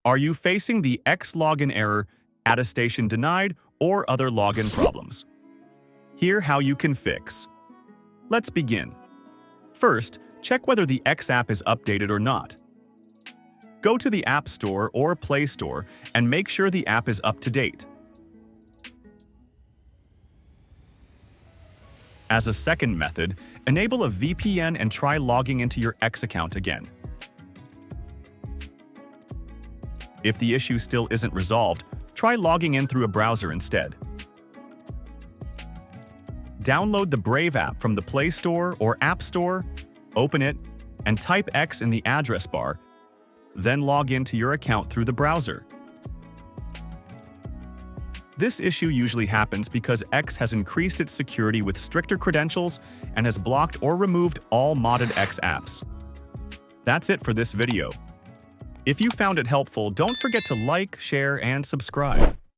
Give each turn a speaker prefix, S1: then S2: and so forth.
S1: Are you facing the X login error, attestation denied, or other login problems? Here how you can fix. Let's begin. First, check whether the X app is updated or not. Go to the App Store or Play Store and make sure the app is up to date. As a second method, enable a VPN and try logging into your X account again. If the issue still isn't resolved, try logging in through a browser instead. Download the Brave app from the Play Store or App Store, open it, and type X in the address bar, then log into your account through the browser. This issue usually happens because X has increased its security with stricter credentials and has blocked or removed all modded X apps. That's it for this video. If you found it helpful, don't forget to like, share, and subscribe.